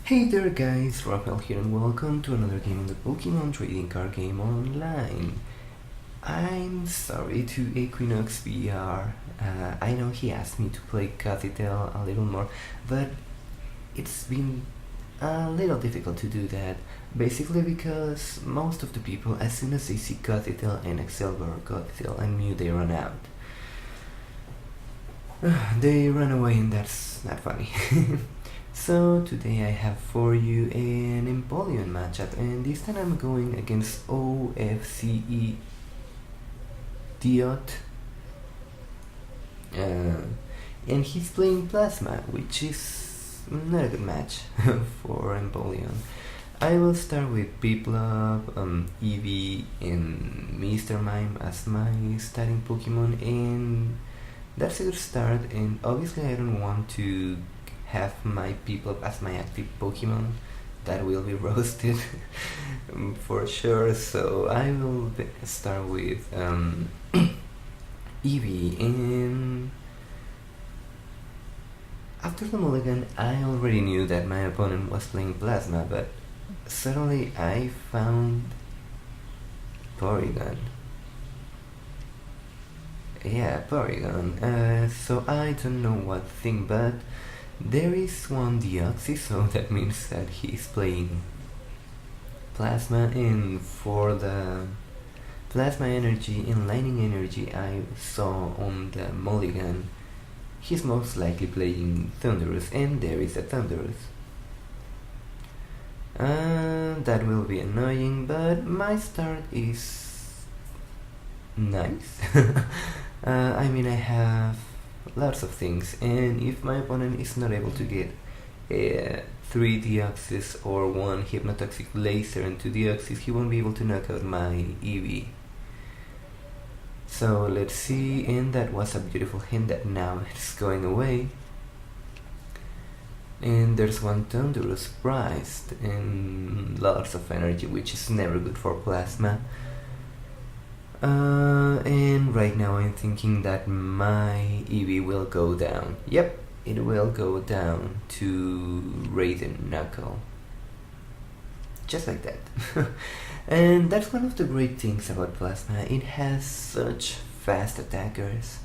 Hey there guys, Raphael here and welcome to another game on the Pokemon Trading Card Game Online. I'm sorry to Equinox VR. I know he asked me to play Cathedral a little more, but it's been a little difficult to do that. Basically because most of the people, as soon as they see Cathedral and Excelsior or Cathedral and Mew, they run out. They run away and that's not funny. So today I have for you an Empoleon matchup, and this time I'm going against ofcedeot. And he's playing Plasma, which is not a good match for Empoleon. I will start with Piplup, Eevee, and Mr. Mime as my starting Pokemon, and that's a good start. And obviously I don't want to have my Piplup as my active Pokemon. That will be roasted for sure, so I will start with Eevee. And after the mulligan I already knew that my opponent was playing Plasma, but suddenly I found Porygon. Yeah, Porygon. So I don't know what thing, but there is one Deoxys, so that means that he's playing Plasma, and for the Plasma energy and Lightning energy I saw on the mulligan, he's most likely playing Thundurus, and there is a Thundurus. That will be annoying, but my start is nice. I mean, I have lots of things, and if my opponent is not able to get 3 Deoxys or 1 Hypnotoxic Laser and 2 Deoxys, he won't be able to knock out my Eevee. So let's see, and that was a beautiful hint that now it's going away. And there's one Thundurus prized and lots of energy, which is never good for Plasma. And right now I'm thinking that my Eevee will go down. Yep, it will go down to Raiden Knuckle. Just like that. And that's one of the great things about Plasma. It has such fast attackers.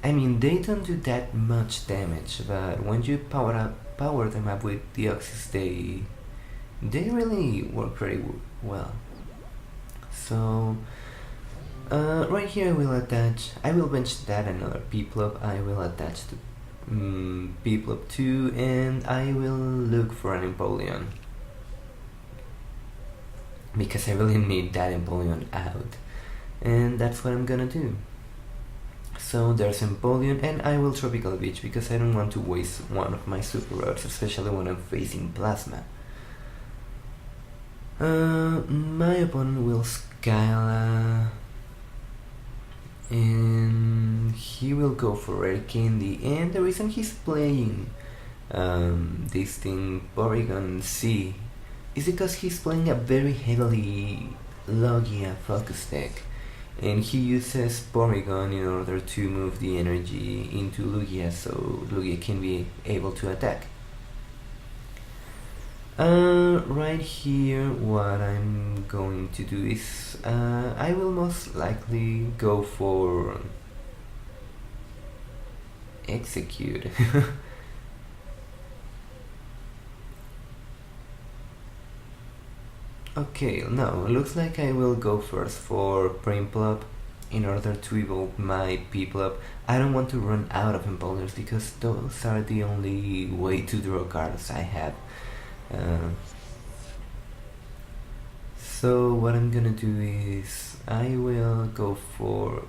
I mean, they don't do that much damage, but when you power them up with Deoxys, they really work very well. So right here I will bench that another Piplup, I will attach to Piplup 2, and I will look for an Empoleon, because I really need that Empoleon out, and that's what I'm gonna do. So there's Empoleon, and I will Tropical Beach because I don't want to waste one of my Super Rods, especially when I'm facing Plasma. My opponent will Skyla, and he will go for Rare Candy, and the reason he's playing this thing, Porygon C, is because he's playing a very heavily Logia focus deck, and he uses Porygon in order to move the energy into Lugia so Lugia can be able to attack. Right here what I'm going to do is I will most likely go for Execute. Okay, no, looks like I will go first for Prinplup in order to evolve my Piplup. I don't want to run out of Empoleons because those are the only way to draw cards I have. So what I'm gonna do is I will go for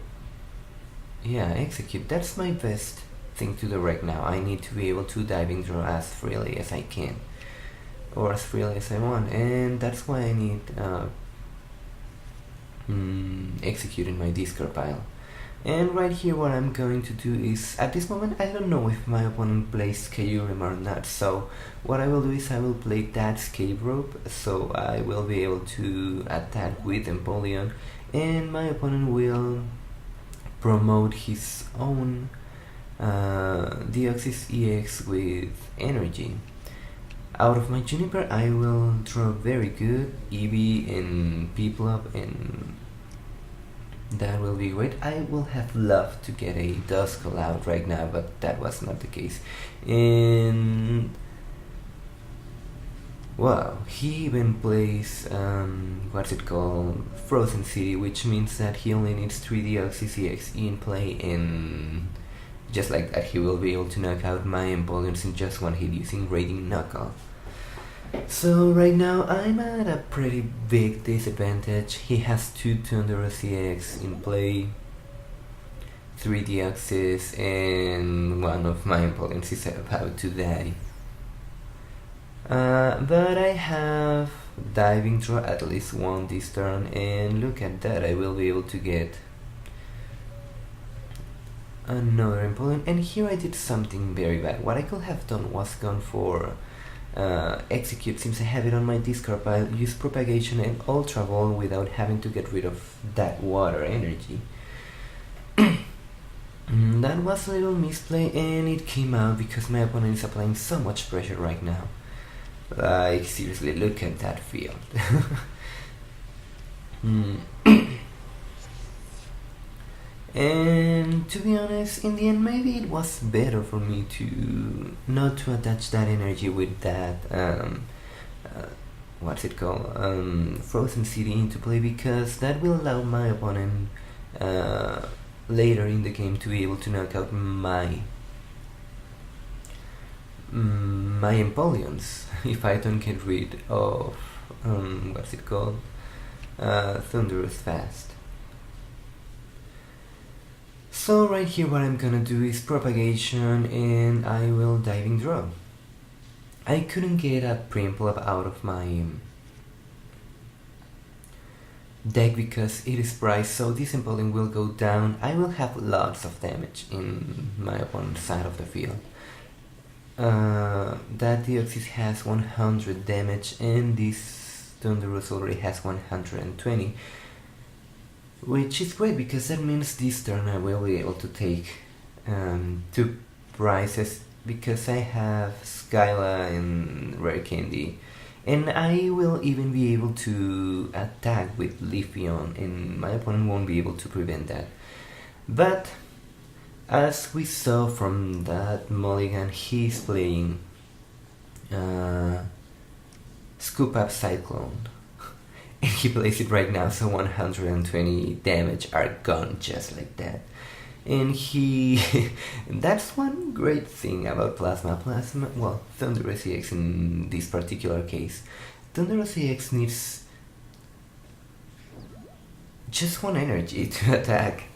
Execute. That's my best thing to do right now. I need to be able to diving draw as freely as I can, or as freely as I want, and that's why I need Execute in my discard pile. And right here what I'm going to do is, at this moment I don't know if my opponent plays Kyurem or not, so what I will do is I will play that Escape Rope, so I will be able to attack with Empoleon, and my opponent will promote his own Deoxys EX with energy. Out of my Juniper, I will draw very good Eevee and Piplup, and that will be great. I will have loved to get a Duskull out right now, but that was not the case. And wow, he even plays what's it called, Frozen City, which means that he only needs 3 DLCCX in play, and just like that he will be able to knock out my Empoleons in just one hit using Raiding Knuckle. So right now I'm at a pretty big disadvantage. He has 2 Thunder CX in play, 3 Deoxys, and one of my Empoleons is about to die. But I have Diving Draw at least one this turn, and look at that, I will be able to get another Empoleon. And here I did something very bad. What I could have done was gone for Execute, since I have it on my discard pile, use Propagation and Ultra Ball without having to get rid of that water energy. That was a little misplay, and it came out because my opponent is applying so much pressure right now. Like, seriously, look at that field. And to be honest, in the end, maybe it was better for me to not to attach that energy with that what's it called, Frozen City into play, because that will allow my opponent later in the game to be able to knock out my Empoleons if I don't get rid of what's it called, Thunderous Fast. So right here what I'm gonna do is Propagation, and I will Diving Draw. I couldn't get a Prinplup out of my deck because it is priced, so this Empoleon will go down. I will have lots of damage in my opponent's side of the field. That Deoxys has 100 damage, and this Thunderous already has 120. Which is great, because that means this turn I will be able to take 2 prizes, because I have Skyla and Rare Candy, and I will even be able to attack with Leafeon, and my opponent won't be able to prevent that. But as we saw from that mulligan, he's playing Scoop Up Cyclone. And he plays it right now, so 120 damage are gone just like that. And that's one great thing about Plasma, well, Thunderous EX in this particular case. Thunderous EX needs just 1 energy to attack,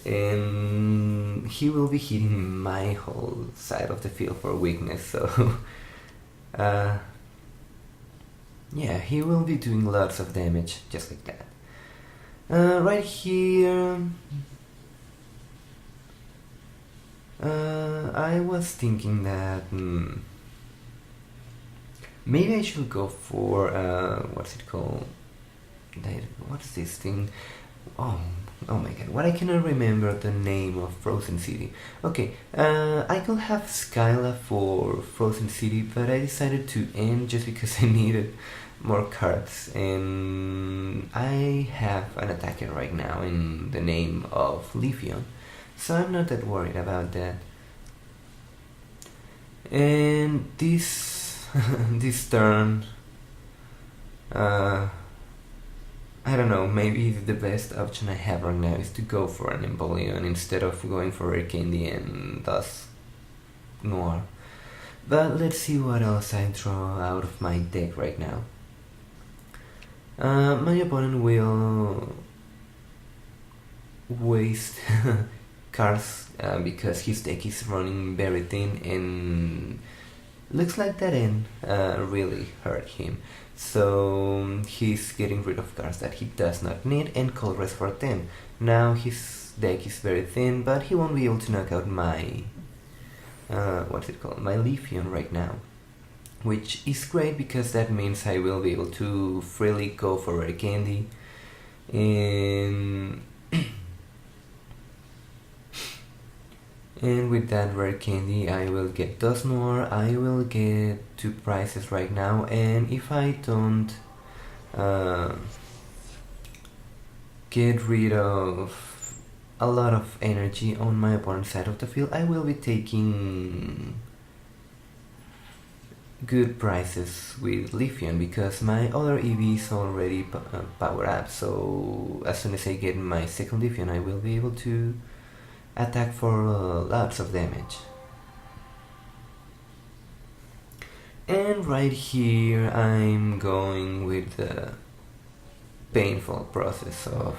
and he will be hitting my whole side of the field for weakness, so yeah, he will be doing lots of damage, just like that. Right here, I was thinking that maybe I should go for, what's it called? What's this thing? Oh my god, what, I cannot remember the name of Frozen City. Okay, I could have Skyla for Frozen City, but I decided to end just because I needed more cards, and I have an attacker right now in the name of Leafeon, so I'm not that worried about that. And this this turn, I don't know, maybe the best option I have right now is to go for an Empoleon instead of going for Rare Candy and thus Noir. But let's see what else I draw out of my deck right now. My opponent will waste cards because his deck is running very thin, and looks like that end really hurt him. So he's getting rid of cards that he does not need and Cold Rest for 10. Now his deck is very thin, but he won't be able to knock out my what's it called, my Leafeon right now, which is great because that means I will be able to freely go for Rare Candy, and And with that rare candy I will get dust more, I will get 2 prizes right now, and if I don't get rid of a lot of energy on my opponent's side of the field, I will be taking good prizes with Leafeon because my other EV is already powered up, so as soon as I get my second Leafeon I will be able to attack for lots of damage. And right here I'm going with the painful process of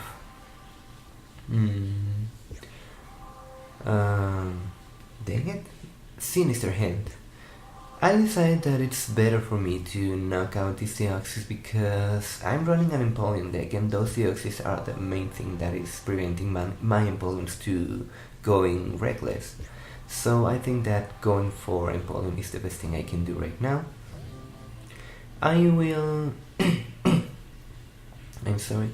dang it, Sinister Hand. I decided that it's better for me to knock out these Deoxys because I'm running an Empoleon deck, and those Deoxys are the main thing that is preventing my Empoleons to going reckless. So I think that going for Empoleon is the best thing I can do right now. I will I'm sorry.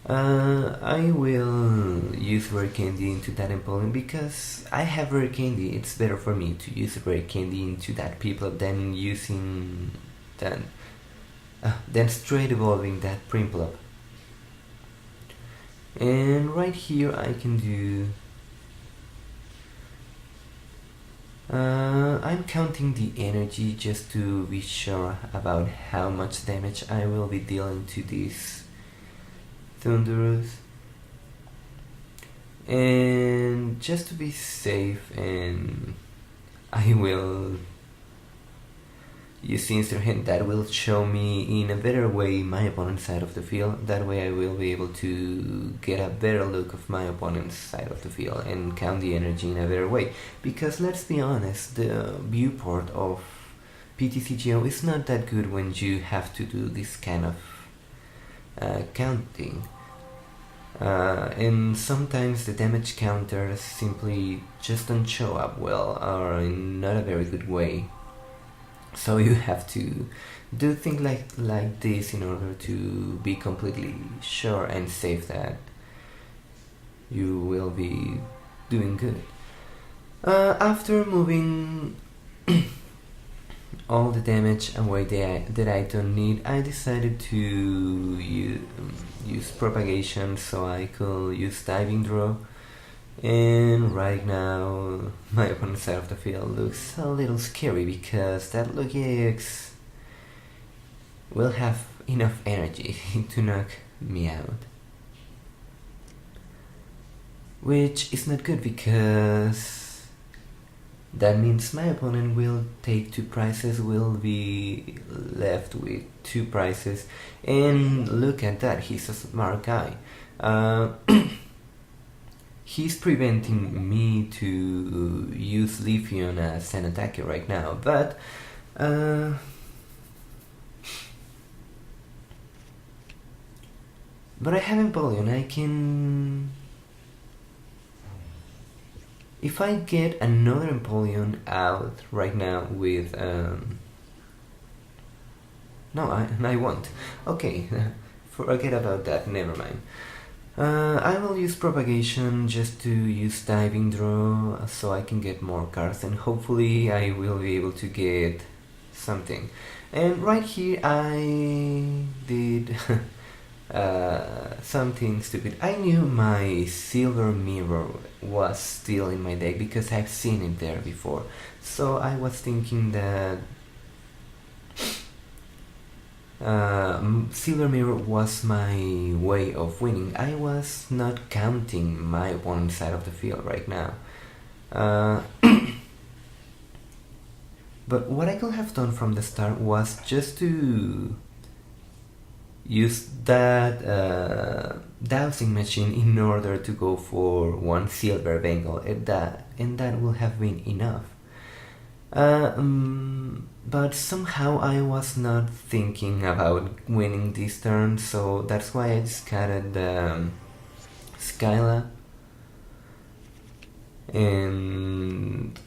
I will use Rare Candy into that Empoleon because I have Rare Candy. It's better for me to use Rare Candy into that Piplup than using than straight evolving that Primplup. And right here I can do I'm counting the energy just to be sure about how much damage I will be dealing to this Thunderous, and just to be safe, and I will use Sinister Hand. That will show me in a better way my opponent's side of the field. That way I will be able to get a better look of my opponent's side of the field and count the energy in a better way, because let's be honest, the viewport of PTCGO is not that good when you have to do this kind of counting, and sometimes the damage counters simply just don't show up well or in not a very good way, so you have to do things like this in order to be completely sure and safe that you will be doing good. After moving all the damage away that I don't need, I decided to use Propagation so I could use Diving Draw, and right now my opponent's side of the field looks a little scary because that Lugia will have enough energy to knock me out, which is not good because that means my opponent will take 2 prizes, will be left with 2 prizes, and look at that, he's a smart guy. He's preventing me to use Leafeon as an attacker right now, but I have Empoleon. I can... If I get another Empoleon out right now with... No, I won't. Okay, forget about that, never mind. I will use Propagation just to use Diving Draw so I can get more cards, and hopefully I will be able to get something. And right here I did something stupid. I knew my Silver Mirror was still in my deck because I've seen it there before, so I was thinking that Silver Mirror was my way of winning. I was not counting my opponent's side of the field right now. But what I could have done from the start was just to use that dowsing machine in order to go for 1 Silver Bengal, and that will have been enough. But somehow I was not thinking about winning this turn, so that's why I discarded Skylab and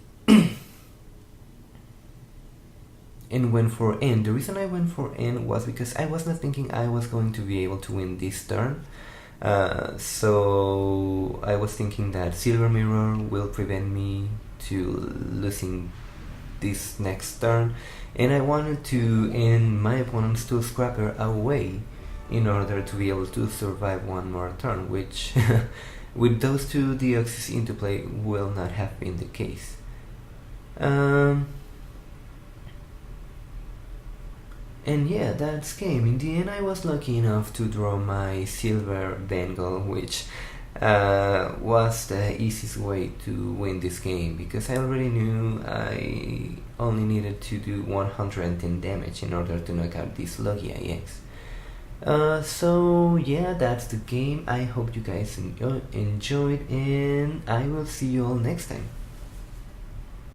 and went for N. The reason I went for N was because I was not thinking I was going to be able to win this turn. So I was thinking that Silver Mirror will prevent me to losing this next turn, and I wanted to end my opponent's Tool Scrapper away in order to be able to survive one more turn, which with those two Deoxys into play will not have been the case. And yeah, that's game. In the end, I was lucky enough to draw my Silver Bengal, which was the easiest way to win this game, because I already knew I only needed to do 110 damage in order to knock out this Logia EX. So yeah, that's the game. I hope you guys enjoyed, and I will see you all next time.